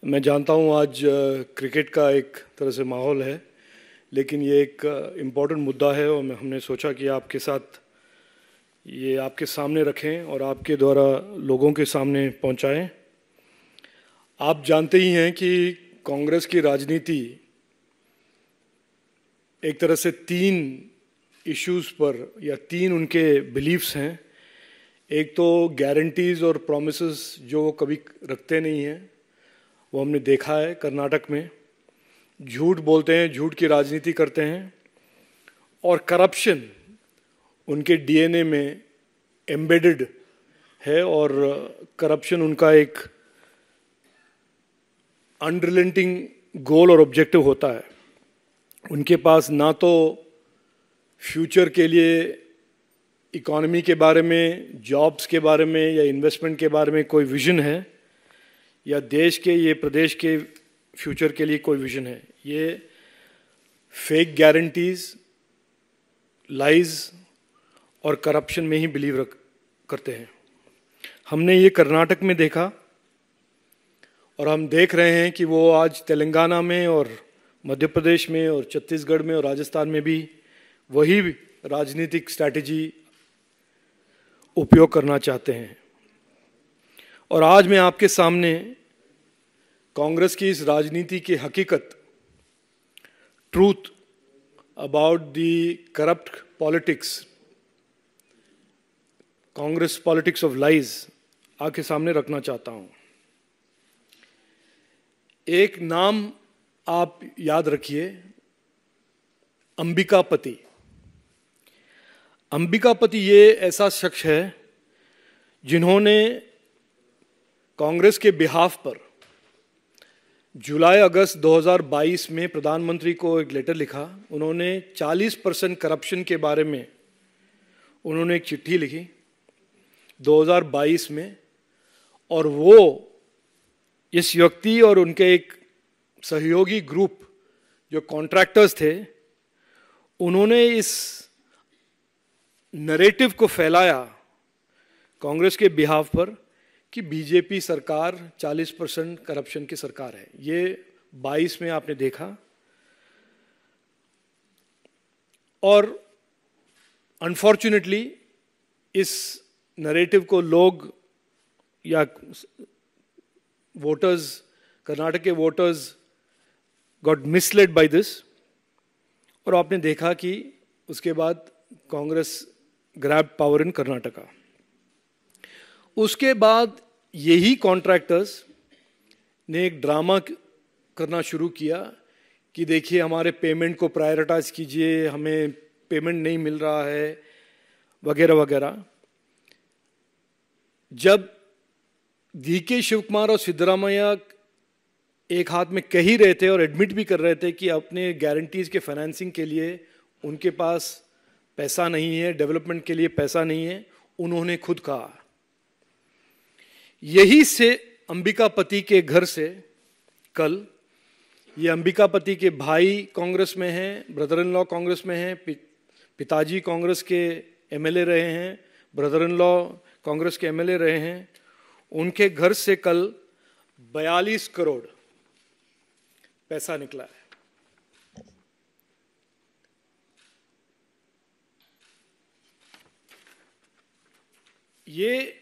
मैं जानता हूँ आज क्रिकेट का एक तरह से माहौल है, लेकिन ये एक इम्पॉर्टेंट मुद्दा है और हमने सोचा कि आपके साथ ये आपके सामने रखें और आपके द्वारा लोगों के सामने पहुंचाएं। आप जानते ही हैं कि कांग्रेस की राजनीति एक तरह से तीन इश्यूज पर या तीन उनके बिलीफ्स हैं। एक तो गारंटीज और प्रॉमिसेस जो वो कभी रखते नहीं हैं, वो हमने देखा है कर्नाटक में। झूठ बोलते हैं, झूठ की राजनीति करते हैं और करप्शन उनके डीएनए में एम्बेडेड है और करप्शन उनका एक अनरिलेंटिंग गोल और ऑब्जेक्टिव होता है। उनके पास ना तो फ्यूचर के लिए इकोनॉमी के बारे में, जॉब्स के बारे में या इन्वेस्टमेंट के बारे में कोई विजन है, या देश के ये प्रदेश के फ्यूचर के लिए कोई विजन है। ये फेक गारंटीज, लाइज और करप्शन में ही बिलीव करते हैं। हमने ये कर्नाटक में देखा और हम देख रहे हैं कि वो आज तेलंगाना में और मध्य प्रदेश में और छत्तीसगढ़ में और राजस्थान में भी वही राजनीतिक स्ट्रैटेजी उपयोग करना चाहते हैं। और आज मैं आपके सामने कांग्रेस की इस राजनीति की हकीकत, truth about the corrupt politics, Congress politics of lies आपके सामने रखना चाहता हूं। एक नाम आप याद रखिए, अंबिकापति। अंबिकापति ये ऐसा शख्स है जिन्होंने कांग्रेस के बिहाफ पर जुलाई अगस्त 2022 में प्रधानमंत्री को एक लेटर लिखा। उन्होंने 40% करप्शन के बारे में उन्होंने एक चिट्ठी लिखी 2022 में, और वो इस व्यक्ति और उनके एक सहयोगी ग्रुप जो कॉन्ट्रैक्टर्स थे, उन्होंने इस नरेटिव को फैलाया कांग्रेस के बिहाफ पर कि बीजेपी सरकार 40% करप्शन की सरकार है। ये 22 में आपने देखा। और अनफॉर्चुनेटली इस नरेटिव को लोग या वोटर्स, कर्नाटक के voters got misled by this, और आपने देखा कि उसके बाद Congress grab power in Karnataka. उसके बाद यही कॉन्ट्रैक्टर्स ने एक ड्रामा करना शुरू किया कि देखिए हमारे पेमेंट को प्रायोरिटाइज कीजिए, हमें पेमेंट नहीं मिल रहा है, वगैरह वगैरह। जब डीके शिवकुमार और सिद्धरामैया एक हाथ में कह ही रहे थे और एडमिट भी कर रहे थे कि अपने गारंटीज के फाइनेंसिंग के लिए उनके पास पैसा नहीं है, डेवलपमेंट के लिए पैसा नहीं है, उन्होंने खुद कहा। यही से अंबिकापति के घर से कल, ये अंबिकापति के भाई कांग्रेस में हैं, ब्रदर इन लॉ कांग्रेस में हैं, पिताजी कांग्रेस के एमएलए रहे हैं, ब्रदर इन लॉ कांग्रेस के एमएलए रहे हैं। उनके घर से कल 42 करोड़ पैसा निकला है। ये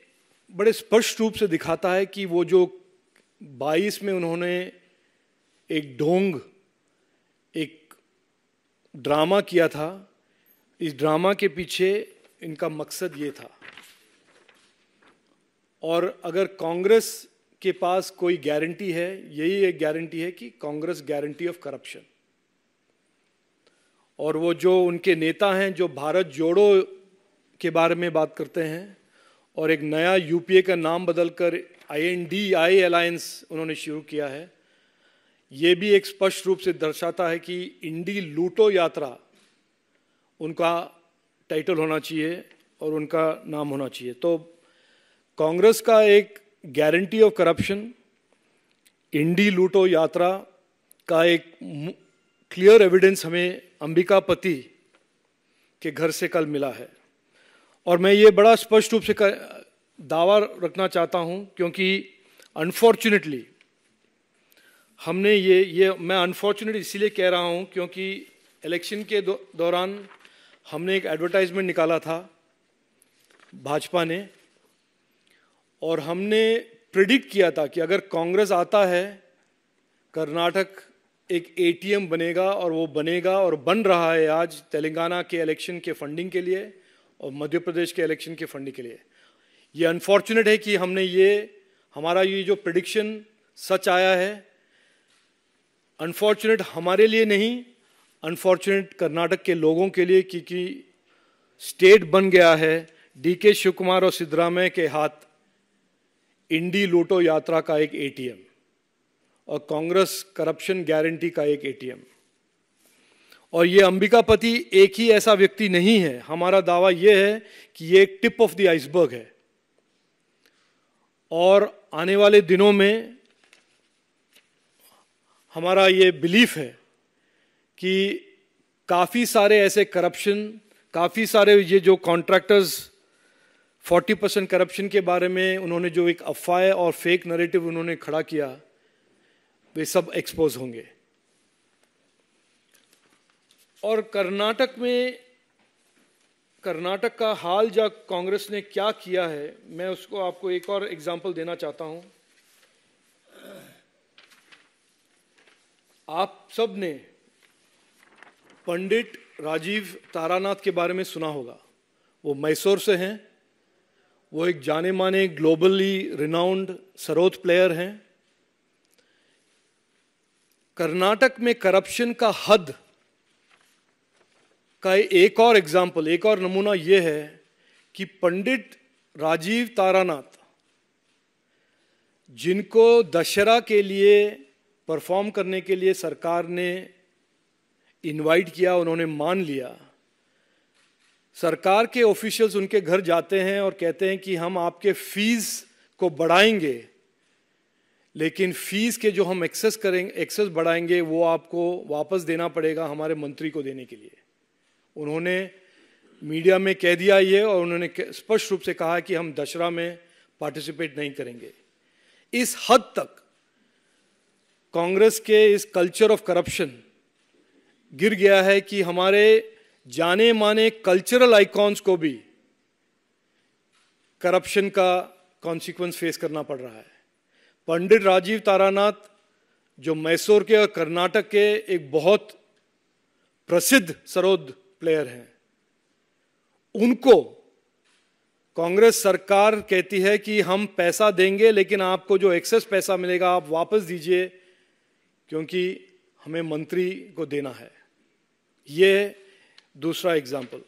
बड़े स्पष्ट रूप से दिखाता है कि वो जो 22 में उन्होंने एक ढोंग, एक ड्रामा किया था, इस ड्रामा के पीछे इनका मकसद ये था। और अगर कांग्रेस के पास कोई गारंटी है, यही एक गारंटी है कि कांग्रेस गारंटी ऑफ करप्शन। और वो जो उनके नेता हैं जो भारत जोड़ो के बारे में बात करते हैं और एक नया यूपीए का नाम बदलकर INDI अलायंस उन्होंने शुरू किया है, ये भी एक स्पष्ट रूप से दर्शाता है कि इंडी लूटो यात्रा उनका टाइटल होना चाहिए और उनका नाम होना चाहिए। तो कांग्रेस का एक गारंटी ऑफ करप्शन, इंडी लूटो यात्रा का एक क्लियर एविडेंस हमें अंबिकापति के घर से कल मिला है। और मैं ये बड़ा स्पष्ट रूप से दावा रखना चाहता हूं, क्योंकि अनफॉर्चुनेटली हमने ये मैं अनफॉर्चुनेट इसीलिए कह रहा हूँ क्योंकि इलेक्शन के दौरान हमने एक एडवर्टाइजमेंट निकाला था भाजपा ने, और हमने प्रिडिक्ट किया था कि अगर कांग्रेस आता है कर्नाटक एक एटीएम बनेगा, और वो बनेगा और बन रहा है आज तेलंगाना के इलेक्शन के फंडिंग के लिए और मध्य प्रदेश के इलेक्शन के फंडिंग के लिए। ये अनफॉर्चुनेट है कि हमने हमारा ये जो प्रिडिक्शन सच आया है। अनफॉर्चुनेट हमारे लिए नहीं, अनफॉर्चुनेट कर्नाटक के लोगों के लिए, क्योंकि स्टेट बन गया है डीके शिव कुमार और सिद्धरामैया के हाथ इंडी लोटो यात्रा का एक एटीएम और कांग्रेस करप्शन गारंटी का एक एटीएम। और ये अंबिकापति एक ही ऐसा व्यक्ति नहीं है। हमारा दावा यह है कि ये एक टिप ऑफ द आइसबर्ग है, और आने वाले दिनों में हमारा ये बिलीफ है कि काफ़ी सारे ऐसे करप्शन, काफ़ी सारे ये जो कॉन्ट्रैक्टर्स 40% करप्शन के बारे में उन्होंने जो एक अफवाह और फेक नैरेटिव उन्होंने खड़ा किया, वे सब एक्सपोज होंगे। और कर्नाटक का हाल जो कांग्रेस ने क्या किया है, मैं उसको आपको एक और एग्जांपल देना चाहता हूं। आप सब ने पंडित राजीव तारानाथ के बारे में सुना होगा। वो मैसूर से हैं, वो एक जाने माने ग्लोबली रिनाउंड सरोद प्लेयर हैं। कर्नाटक में करप्शन का हद का एक और एग्जाम्पल, एक और नमूना यह है कि पंडित राजीव तारानाथ, जिनको दशहरा के लिए परफॉर्म करने के लिए सरकार ने इनवाइट किया, उन्होंने मान लिया। सरकार के ऑफिशियल्स उनके घर जाते हैं और कहते हैं कि हम आपके फीस को बढ़ाएंगे, लेकिन फीस के जो हम एक्सेस बढ़ाएंगे वो आपको वापस देना पड़ेगा हमारे मंत्री को देने के लिए। उन्होंने मीडिया में कह दिया ये, और उन्होंने स्पष्ट रूप से कहा कि हम दशहरा में पार्टिसिपेट नहीं करेंगे। इस हद तक कांग्रेस के इस कल्चर ऑफ करप्शन गिर गया है कि हमारे जाने माने कल्चरल आइकॉन्स को भी करप्शन का कॉन्सिक्वेंस फेस करना पड़ रहा है। पंडित राजीव तारानाथ, जो मैसूर के और कर्नाटक के एक बहुत प्रसिद्ध सरोद प्लेयर हैं, उनको कांग्रेस सरकार कहती है कि हम पैसा देंगे, लेकिन आपको जो एक्सेस पैसा मिलेगा आप वापस दीजिए, क्योंकि हमें मंत्री को देना है। ये दूसरा एग्जाम्पल।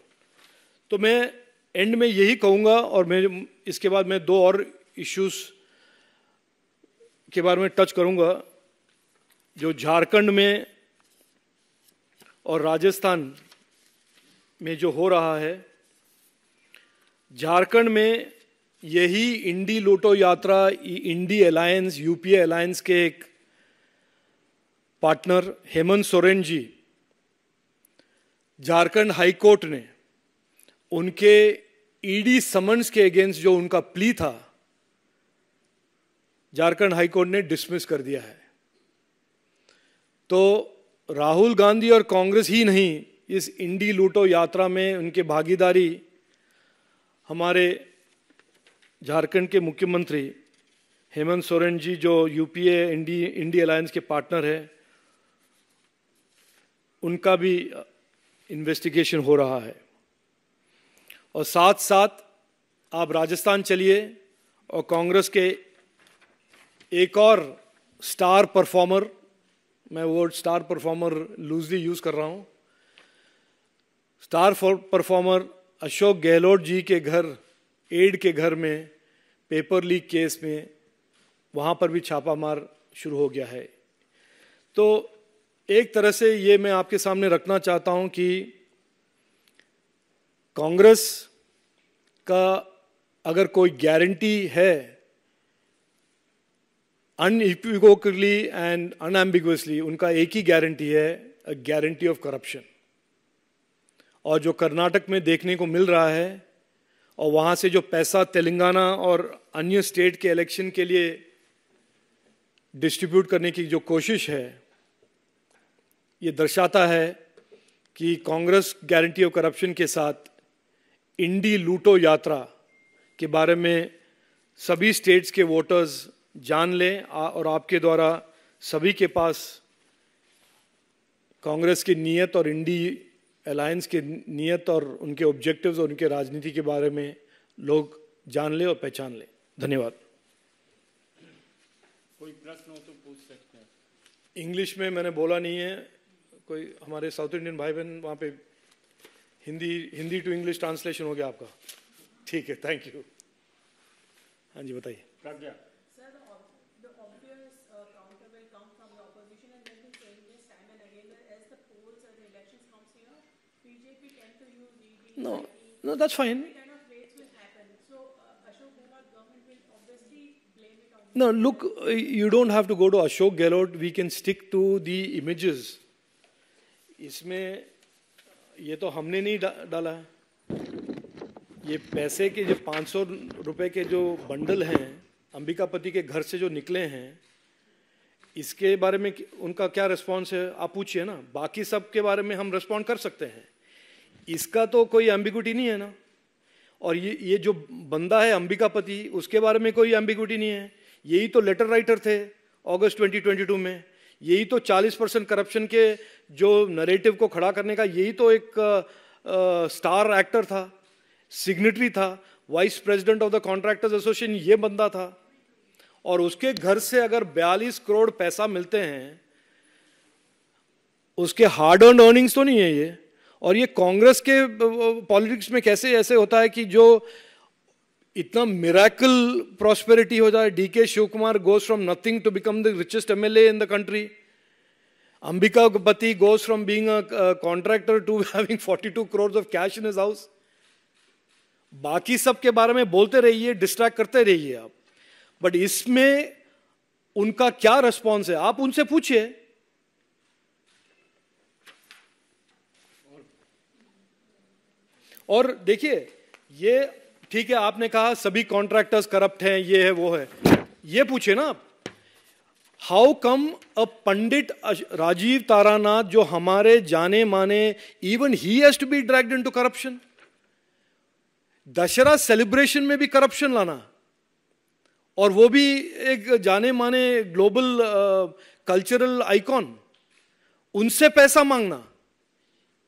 तो मैं एंड में यही कहूंगा, और मैं इसके बाद मैं दो और इश्यूज के बारे में टच करूंगा जो झारखंड में और राजस्थान में जो हो रहा है। झारखंड में यही इंडी लोटो यात्रा, इंडी अलायंस, यूपीए अलायंस के एक partner Hemant Soren ji, Jharkhand high court ने उनके ईडी समन्स के अगेंस्ट जो उनका प्ली था, झारखंड हाई कोर्ट ने डिसमिस कर दिया है। तो राहुल गांधी और कांग्रेस ही नहीं, इस इंडी लूटो यात्रा में उनके भागीदारी हमारे झारखंड के मुख्यमंत्री हेमंत सोरेन जी, जो यूपीए इंडी अलायंस के पार्टनर है, उनका भी इन्वेस्टिगेशन हो रहा है। और साथ साथ आप राजस्थान चलिए और कांग्रेस के एक और स्टार परफॉर्मर, मैं word star performer loosely use कर रहा हूं, स्टार परफॉर्मर अशोक गहलोत जी के घर, एड के घर में पेपर लीक केस में, वहां पर भी छापामार शुरू हो गया है। तो एक तरह से ये मैं आपके सामने रखना चाहता हूं कि कांग्रेस का अगर कोई गारंटी है, अनइक्विवोकली एंड अनएम्बिगुअसली उनका एक ही गारंटी है, अ गारंटी ऑफ करप्शन। और जो कर्नाटक में देखने को मिल रहा है, और वहां से जो पैसा तेलंगाना और अन्य स्टेट के इलेक्शन के लिए डिस्ट्रीब्यूट करने की जो कोशिश है, ये दर्शाता है कि कांग्रेस गारंटी ऑफ करप्शन के साथ इंडी लूटो यात्रा के बारे में सभी स्टेट्स के वोटर्स जान लें और आपके द्वारा सभी के पास कांग्रेस की नीयत और इंडी अलायंस की नीयत और उनके ऑब्जेक्टिव्स और उनके राजनीति के बारे में लोग जान ले और पहचान ले। धन्यवाद। कोई प्रश्न हो तो पूछ सकते हैं। इंग्लिश में मैंने बोला नहीं है, कोई हमारे साउथ इंडियन भाई बहन वहाँ पे हिंदी टू इंग्लिश ट्रांसलेशन हो गया आपका? ठीक है, थैंक यू। हाँ जी, बताइए। प्रज्ञा। No, that's fine. No, look, you don't have to go to Ashok Gehlot. We can stick to the images. इसमें ये तो हमने नहीं डाला है। ये पैसे के जो 500 रुपए के जो बंडल हैं अंबिकापति के घर से जो निकले हैं, इसके बारे में उनका क्या रिस्पॉन्स है आप पूछिए ना। बाकी सब के बारे में हम रिस्पॉन्ड कर सकते हैं, इसका तो कोई एम्बिग्यूटी नहीं है ना। और ये जो बंदा है अंबिकापति, उसके बारे में कोई एम्बिग्यूटी नहीं है। यही तो लेटर राइटर थे अगस्त 2022 में। यही तो 40% करप्शन के जो नरेटिव को खड़ा करने का यही तो एक स्टार एक्टर था, सिग्नेटरी था, vice president of the contractors association ये बंदा था। और उसके घर से अगर 42 करोड़ पैसा मिलते हैं, उसके हार्ड अर्न अर्निंग्स तो नहीं है ये। और ये कांग्रेस के पॉलिटिक्स में कैसे ऐसे होता है कि जो इतना मिरेकल प्रॉस्पेरिटी हो जाए। DK Shivakumar goes from nothing to become the richest MLA in the country. Ambikapathi goes from being a contractor to having 42 crore of cash in his house. बाकी सब के बारे में बोलते रहिए, डिस्ट्रैक्ट करते रहिए आप, बट इसमें उनका क्या रिस्पॉन्स है आप उनसे पूछिए। और देखिए, ये ठीक है, आपने कहा सभी कॉन्ट्रैक्टर्स करप्ट हैं, ये है वो है, ये पूछे ना आप। How come a Pandit Rajeev Taranath, जो हमारे जाने माने, even he has to be dragged into corruption. Dussehra celebration में भी करप्शन लाना, और वो भी एक जाने माने ग्लोबल कल्चरल आइकॉन, उनसे पैसा मांगना,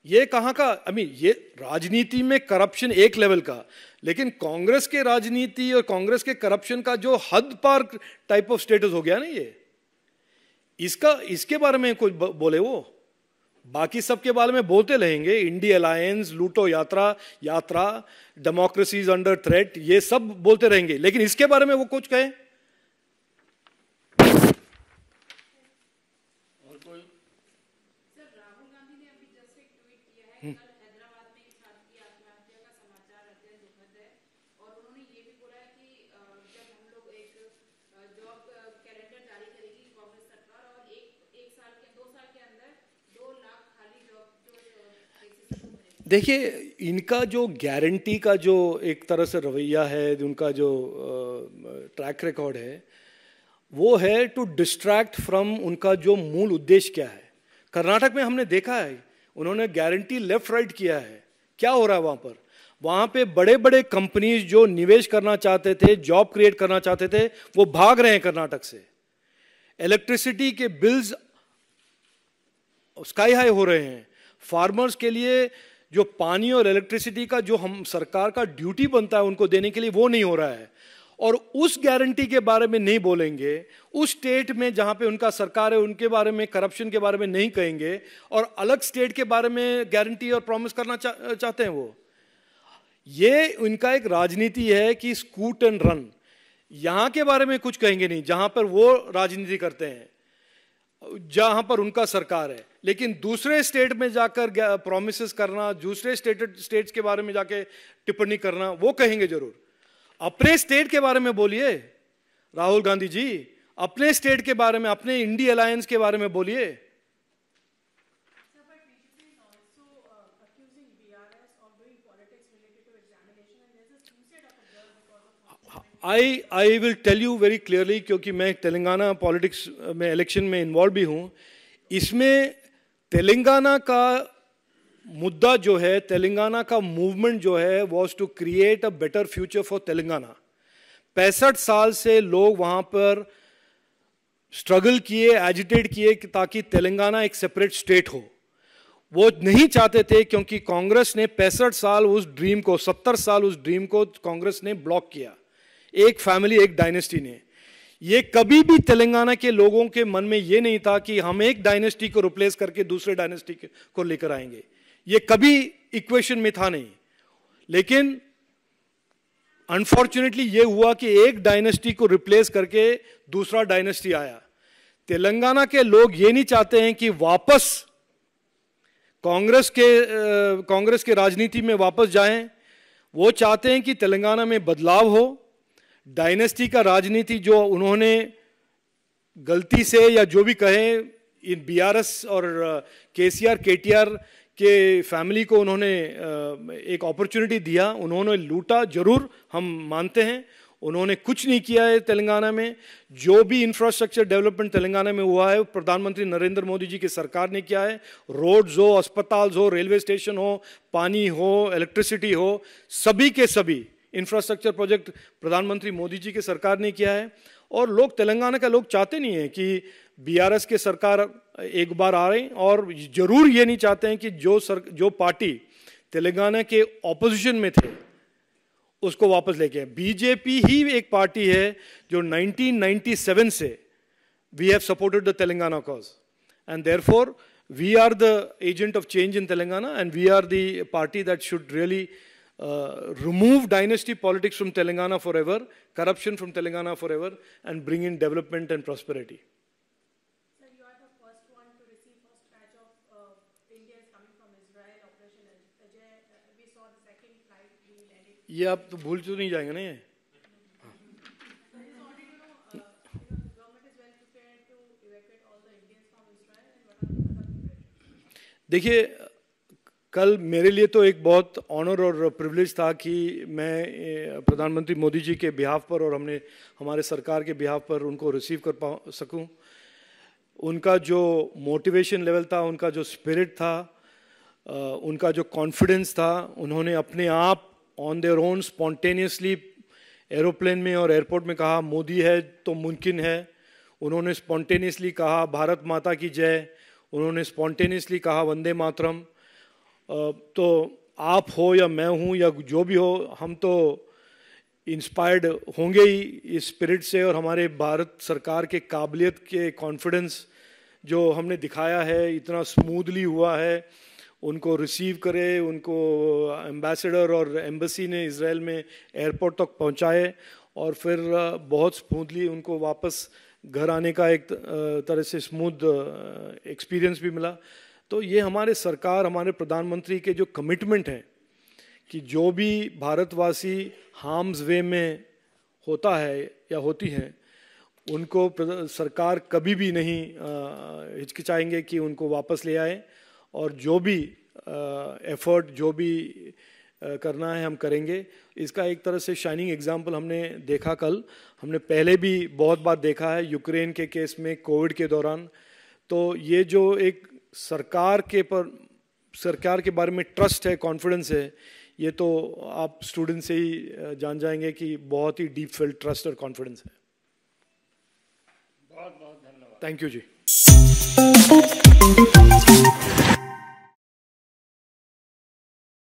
ये कहां का? ये राजनीति में करप्शन एक लेवल का, लेकिन कांग्रेस के राजनीति और कांग्रेस के करप्शन का जो हद पार टाइप ऑफ स्टेटस हो गया ना, ये इसके बारे में कुछ बोले वो। बाकी सबके बारे में बोलते रहेंगे, इंडी अलायंस, लूटो यात्रा, डेमोक्रेसी इज अंडर थ्रेट, ये सब बोलते रहेंगे, लेकिन इसके बारे में वो कुछ कहे। और कोई? सर, राहुल गांधी ने अभी जस्ट एक ट्वीट किया है, कल हैदराबाद में एक छात्र की आत्महत्या का समाचार अत्यंत दुखद है, और उन्होंने ये भी बोला है कि जब हम लोग एक जॉब कैलेंडर जारी करेगी कांग्रेस सरकार, और एक साल के 2 साल के अंदर 2 लाख खाली जॉब जो देखिए, इनका जो गारंटी का जो एक तरह से रवैया है, उनका जो ट्रैक रिकॉर्ड है, वो है टू डिस्ट्रैक्ट फ्रॉम उनका जो मूल उद्देश्य क्या है। कर्नाटक में हमने देखा है, उन्होंने गारंटी लेफ्ट राइट किया है। क्या हो रहा है वहां पर? वहां पे बड़े बड़े कंपनीज जो निवेश करना चाहते थे, जॉब क्रिएट करना चाहते थे, वो भाग रहे हैं कर्नाटक से। इलेक्ट्रिसिटी के बिल्स स्काई हाई हो रहे हैं। फार्मर्स के लिए जो पानी और इलेक्ट्रिसिटी का जो हम सरकार का ड्यूटी बनता है उनको देने के लिए, वो नहीं हो रहा है। और उस गारंटी के बारे में नहीं बोलेंगे, उस स्टेट में जहां पे उनका सरकार है उनके बारे में, करप्शन के बारे में नहीं कहेंगे, और अलग स्टेट के बारे में गारंटी और प्रॉमिस करना चाहते हैं वो। ये उनका एक राजनीति है कि स्कूट एंड रन। यहां के बारे में कुछ कहेंगे नहीं, जहां पर वो राजनीति करते हैं, जहां पर उनका सरकार है। लेकिन दूसरे स्टेट में जाकर प्रॉमिसेस करना, दूसरे स्टेट्स के बारे में जाके टिप्पणी करना, वो कहेंगे जरूर। अपने स्टेट के बारे में बोलिए राहुल गांधी जी, अपने स्टेट के बारे में, अपने इंडी अलायंस के बारे में बोलिए। I will tell you very clearly, क्योंकि मैं तेलंगाना पॉलिटिक्स में इलेक्शन में इन्वॉल्व भी हूँ. इसमें तेलंगाना का मुद्दा जो है, तेलंगाना का मूवमेंट जो है, was to create a better future for Telangana. 65 साल से लोग वहाँ पर स्ट्रगल किए, एजिटेट किए ताकि तेलंगाना एक सेपरेट स्टेट हो. वो नहीं चाहते थे क्योंकि कांग्रेस ने 65 साल उस ड्रीम को, 70 साल उस ड्रीम को कांग्रेस ने ब्लॉक किया, एक फैमिली, एक डायनेस्टी ने. ये कभी भी तेलंगाना के लोगों के मन में ये नहीं था कि हम एक डायनेस्टी को रिप्लेस करके दूसरे डायनेस्टी को लेकर आएंगे. ये कभी इक्वेशन में था नहीं. लेकिन अनफॉर्चुनेटली ये हुआ कि एक डायनेस्टी को रिप्लेस करके दूसरा डायनेस्टी आया. तेलंगाना के लोग ये नहीं चाहते हैं कि वापस कांग्रेस के राजनीति में वापस जाएं. वो चाहते हैं कि तेलंगाना में बदलाव हो. डायनेस्टी का राजनीति जो उन्होंने गलती से या जो भी कहे, इन बीआरएस और केसीआर केटीआर के फैमिली को उन्होंने एक अपॉर्चुनिटी दिया, उन्होंने लूटा जरूर, हम मानते हैं. उन्होंने कुछ नहीं किया है तेलंगाना में. जो भी इंफ्रास्ट्रक्चर डेवलपमेंट तेलंगाना में हुआ है, प्रधानमंत्री नरेंद्र मोदी जी की सरकार ने किया है. रोड्स हो, अस्पताल हो, रेलवे स्टेशन हो, पानी हो, इलेक्ट्रिसिटी हो, सभी के सभी इंफ्रास्ट्रक्चर प्रोजेक्ट प्रधानमंत्री मोदी जी की सरकार ने किया है. और लोग, तेलंगाना का लोग चाहते नहीं है कि बीआरएस के सरकार एक बार आ रहे, और जरूर ये नहीं चाहते हैं कि जो पार्टी तेलंगाना के ऑपोजिशन में थे उसको वापस लेके आए. बीजेपी ही एक पार्टी है जो 1997 से we have supported the Telangana cause, and therefore we are the agent of change in Telangana, and we are the party that should really remove dynasty politics from Telangana forever, corruption from Telangana forever, and bring in development and prosperity. Sir, you are the first one to receive first batch of Indians coming from Israel, Operation Ajay. We saw the second flight being landed. ये आप तो भूल तो नहीं जाएंगे ना ये? I just wanted to know, the government is well prepared to evacuate all the Indians from Israel, and what are the other preparations? देखिए, कल मेरे लिए तो एक बहुत ऑनर और प्रिविलेज था कि मैं प्रधानमंत्री मोदी जी के बिहाफ पर और हमारे सरकार के बिहाफ पर उनको रिसीव कर सकूं. उनका जो मोटिवेशन लेवल था, उनका जो स्पिरिट था, उनका जो कॉन्फिडेंस था, उन्होंने अपने आप on their own spontaneously aeroplane में और एयरपोर्ट में कहा मोदी है तो मुमकिन है. उन्होंने स्पॉन्टेनियसली कहा भारत माता की जय. उन्होंने स्पॉन्टेनियसली कहा वंदे मातरम. तो आप हो या मैं हूँ या जो भी हो, हम तो इंस्पायर्ड होंगे ही इस स्पिरिट से. और हमारे भारत सरकार के काबिलियत के कॉन्फिडेंस जो हमने दिखाया है, इतना स्मूथली हुआ है. उनको रिसीव करे, उनको एम्बेसडर और एम्बेसी ने इजराइल में एयरपोर्ट तक पहुँचाए, और फिर बहुत स्मूथली उनको वापस घर आने का एक तरह से स्मूथ एक्सपीरियंस भी मिला. तो ये हमारे सरकार, हमारे प्रधानमंत्री के जो कमिटमेंट है कि जो भी भारतवासी हार्म्स वे में होता है या होती हैं, उनको सरकार कभी भी नहीं हिचकिचाएंगे कि उनको वापस ले आए. और जो भी एफर्ट, जो भी करना है हम करेंगे. इसका एक तरह से शाइनिंग एग्जाम्पल हमने देखा कल. हमने पहले भी बहुत बार देखा है यूक्रेन के केस में, कोविड के दौरान. तो ये जो एक सरकार के बारे में ट्रस्ट है, कॉन्फिडेंस है, ये तो आप स्टूडेंट से ही जान जाएंगे कि बहुत ही डीप फेल्ट ट्रस्ट और कॉन्फिडेंस है. बहुत बहुत धन्यवाद. Thank you ji.